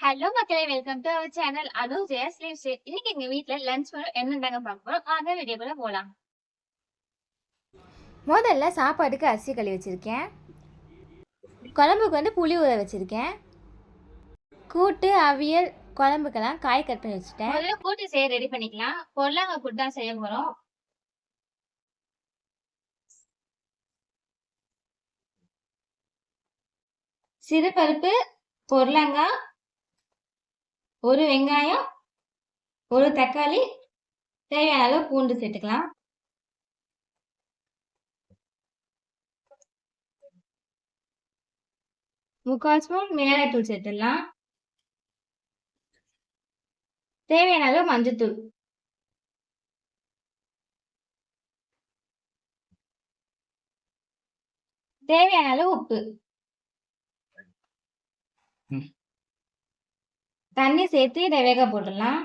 Hello மக்களே, welcome to our channel Anu Jaya's lifestyle. இன்னைக்கு எங்க வீட்ல லஞ்ச் என்னண்டாங்க பார்க்க போறோம். வாங்க வீடியோக்குள்ள போலாம். முதல்ல சாப்பாட்டுக்கு அரிசி கழுவி வச்சுருக்கேன். குழம்புக்கு புளி ஊற வச்சுருக்கேன். கூட்டு அவியல் குழம்புக்கெல்லாம் காய் கட் பண்ணி வச்சுட்டேன். முதல்ல கூட்டு செய்ய ரெடி பண்ணிக்கலாம். பொருளாங்க கூட்டு தான் செய்ய போறோம். சிறுபருப்பு, பொருளாங்காய், ஒரு வெங்காயம், ஒரு தக்காளி, தேவையான அளவு பூண்டு சேர்த்துக்கலாம். முக்கால் ஸ்பூன் மிளகாய்த்தூள் சேர்த்துடலாம். தேவையான அளவு மஞ்சத்தூள், தேவையான அளவு உப்பு, தண்ணி சேர்த்து இதை வேக போட்டுடலாம்.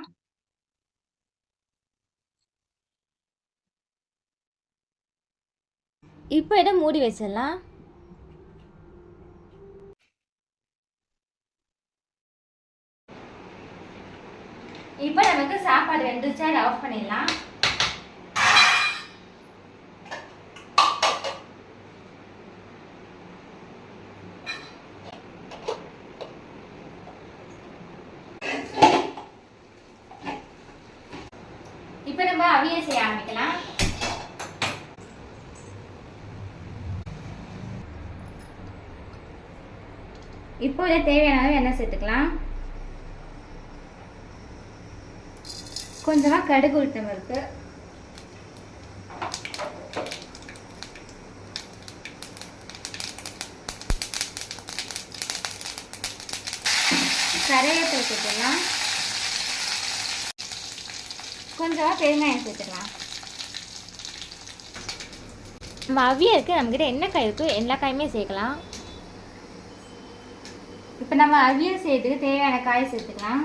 இப்போ இதை மூடி வச்சிடலாம். இப்போ நமக்கு சாப்பாடு வெந்துருச்சா, அதை ஆஃப் பண்ணிடலாம். இப்போ நம்ம அவியல் செய்ய ஆரம்பிக்கலாம். இப்போ இதை தேவையான அளவு எண்ணெய் சேர்த்துக்கலாம். கொஞ்சமாக கடுகு உளுத்தம் பருப்பு, கருவேப்பிலை சேர்த்துக்கலாம். கொஞ்சமாக பெருங்காயம் சேர்த்துக்கலாம். நம்ம அவியலுக்கு நம்மக்கிட்ட என்ன காய் இருக்கோ எல்லா காயுமே சேர்க்கலாம். இப்போ நம்ம அவியல் செய்யறதுக்கு தேவையான காய் சேர்த்துக்கலாம்.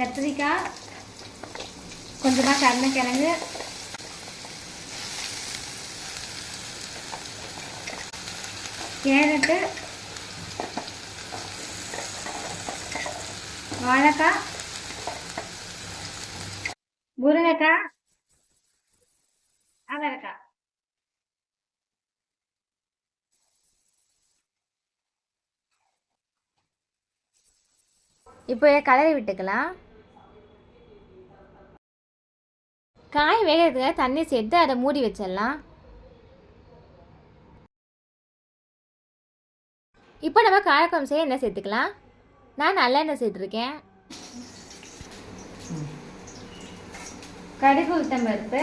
கத்திரிக்காய், கொஞ்சமாக கருணக்கிழங்கு, கேரட்டு, வாழைக்காய், முருங்கைக்காய், அவரைக்காய். இப்போ கலரி விட்டுக்கலாம். காய் வேகிறதுக்காக தண்ணி சேர்த்து அதை மூடி வச்சிடலாம். இப்போ நம்ம காரக்குழம்பு செய்ய எண்ணெய் சேர்த்துக்கலாம். நான் நல்லெண்ணெய் சேர்த்துருக்கேன். கடுகு உளுத்தம் பருப்பு,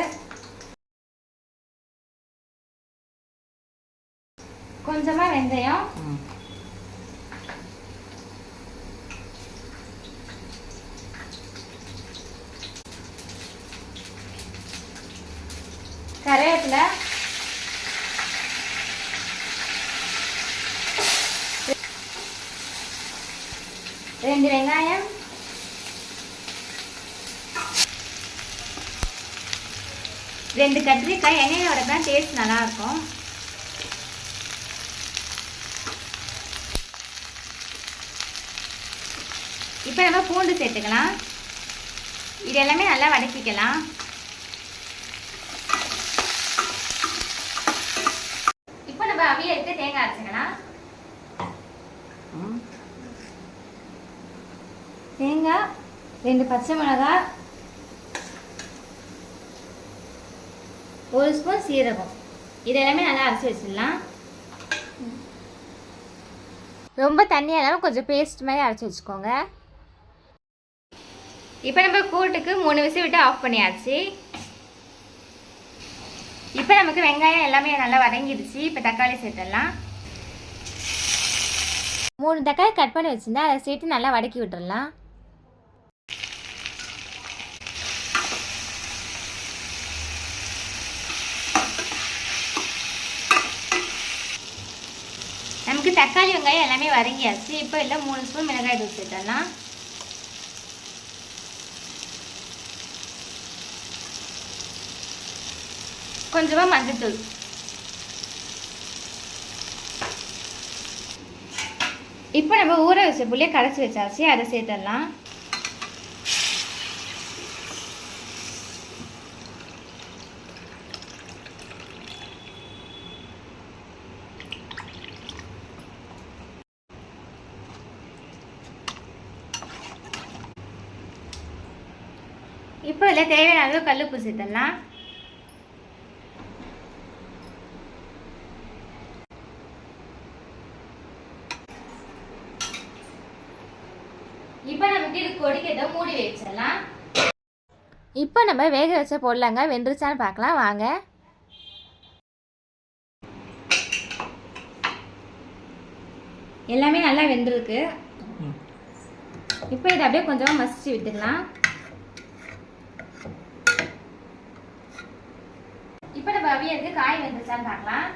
கொஞ்சமாக வெந்தயம், கருவேப்பிலை, ரெண்டு வெங்காயம், ரெண்டு கத்திரிக்காய். எண்ணெயோட தான் டேஸ்ட் நல்லா இருக்கும். இப்போ நம்ம பூண்டு சேர்த்துக்கலாம். இது எல்லாமே நல்லா வதக்கிக்கலாம். இப்போ நம்ம அவியலுக்கு தேங்காய் அரைச்சிக்கலாம். தேங்காய், ரெண்டு பச்சை மிளகாய், ஒரு ஸ்பூன் சீரகம், இது எல்லாமே நல்லா அரைச்சி வச்சிடலாம். ரொம்ப தண்ணியாக இல்லாமல் கொஞ்சம் பேஸ்ட் மாதிரி அரைச்சி வச்சுக்கோங்க. இப்போ நம்ம கூட்டுக்கு 3 விசில் விட்டு ஆஃப் பண்ணியாச்சு. இப்போ நமக்கு வெங்காயம் எல்லாமே நல்லா வதங்கிடுச்சு. இப்போ தக்காளி சேர்த்துடலாம். 3 தக்காளி கட் பண்ணி வச்சுருந்தா அதை சேர்த்து நல்லா வதக்கி விட்டுடலாம். நமக்கு தக்காளி வெங்காயம் எல்லாமே வதங்கியாச்சு. இப்போ இல்லை 3 ஸ்பூன் மிளகாய் தூள் சேர்த்துடலாம். கொஞ்சமாக மஞ்சத்தூள், இப்போ நம்ம ஊற வச்ச புளியை கரைச்சி வச்சாச்சு, அதை சேர்த்துடலாம். இப்போ இதில் தேவையான அளவு கல்லுப்பு சேர்த்துடலாம். இப்போ நமக்கு இது கொதிக்கதை மூடி வச்சிடலாம். இப்போ நம்ம வேக வச்ச பொருளாங்க வெந்துருச்சான்னு பார்க்கலாம் வாங்க. எல்லாமே நல்லா வெந்திருக்கு. இப்போ இதை அப்படியே கொஞ்சம் மசிச்சு விட்டுடலாம். இப்போ நம்ம அவியலுக்கு காய் வெந்துருச்சான்னு பார்க்கலாம்.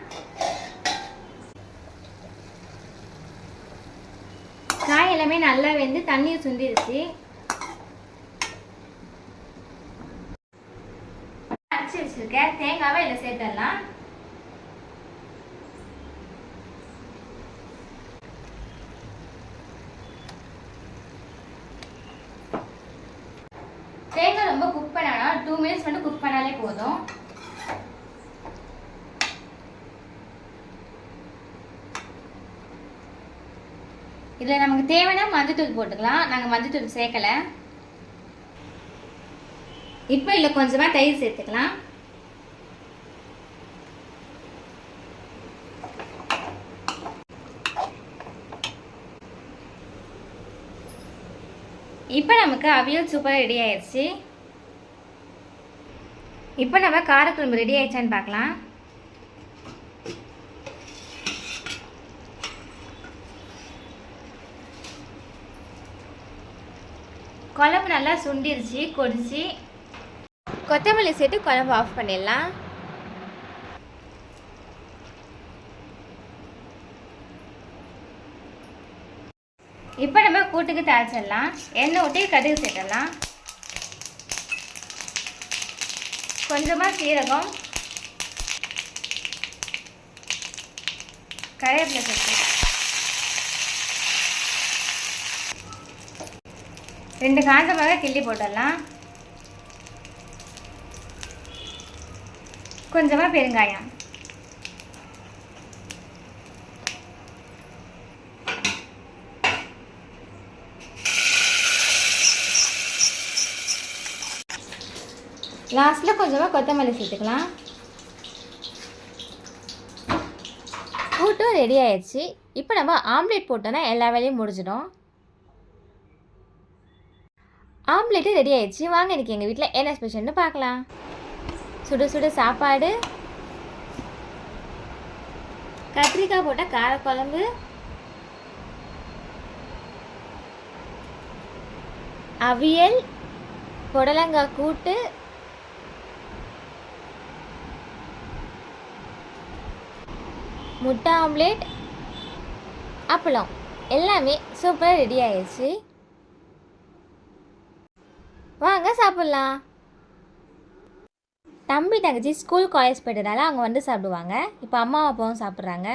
காய் எல்லாமே நல்லா வெந்து தண்ணீர் சுண்டிருச்சு. அரைச்சி வச்சிருக்க தேங்காவை இதில் சேர்த்துடலாம். தேங்காய் ரொம்ப குக் பண்ணனா 2 மினிட்ஸ் மட்டும் குக் பண்ணாலே போதும். இதில் நமக்கு தேவைன்னா மஞ்சத்தூள் போட்டுக்கலாம். நாங்கள் மஞ்சத்தூள் சேர்க்கலை. இப்போ இதில் கொஞ்சமாக தயிர் சேர்த்துக்கலாம். இப்போ நமக்கு அவியல் சூப்பராக ரெடி ஆயிடுச்சு. இப்போ நம்ம காரக்குழம்பு ரெடி ஆயிடுச்சான்னு பார்க்கலாம். குழம்பு நல்லா சுண்டிருச்சு, கொதிச்சு. கொத்தமல்லி சேர்த்து குழம்பு ஆஃப் பண்ணிடலாம். இப்போ நம்ம கூட்டுக்கு தாளிச்சிடலாம். எண்ணெய் ஊற்றி கடுகு சேர்த்துடலாம். கொஞ்சமாக சீரகம், கருவேப்பிலை சேர்த்து 2 காஞ்ச மிளகாய் கிள்ளி போட்டுடலாம். கொஞ்சமாக பெருங்காயம். லாஸ்ட்டில் கொஞ்சமாக கொத்தமல்லி சேர்த்துக்கலாம். கூட்டும் ரெடி ஆயிடுச்சு. இப்போ நம்ம ஆம்லேட் போட்டோன்னா எல்லா வேலையும் முடிஞ்சிடும். ஆம்லேட்டு ரெடி ஆயிடுச்சு. வாங்க இன்றைக்கி எங்கள் வீட்டில் என்ன ஸ்பெஷல்னு பார்க்கலாம். சுட சுட சாப்பாடு, கத்திரிக்காய் போட்ட காரக்குழம்பு, அவியல், புடலங்காய் கூட்டு, முட்டை ஆம்லேட், அப்பளம் எல்லாமே சூப்பராக ரெடி ஆயிடுச்சு. வாங்க சாப்பிட்லாம். தம்பி தங்கச்சி ஸ்கூல் காலேஜ் போயிட்டதால அவங்க வந்து சாப்பிடுவாங்க. இப்போ அம்மா அப்பாவும் சாப்பிட்றாங்க.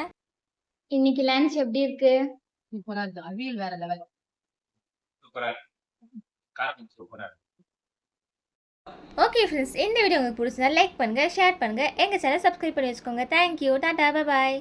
இன்னைக்கு லஞ்ச் எப்படி இருக்கு? சூப்பரா இருக்கு. அவியல் வேற லெவல். சூப்பரா இருக்கு. காரம் சூப்பரா இருக்கு. ஓகே ஃப்ரெண்ட்ஸ், இந்த வீடியோ உங்களுக்கு பிடிச்சிருந்தா லைக் பண்ணுங்கள், ஷேர் பண்ணுங்கள், எங்கள் சேனல் சப்ஸ்கிரைப் பண்ணி வச்சுக்கோங்க. Thank you, Tata, bye bye.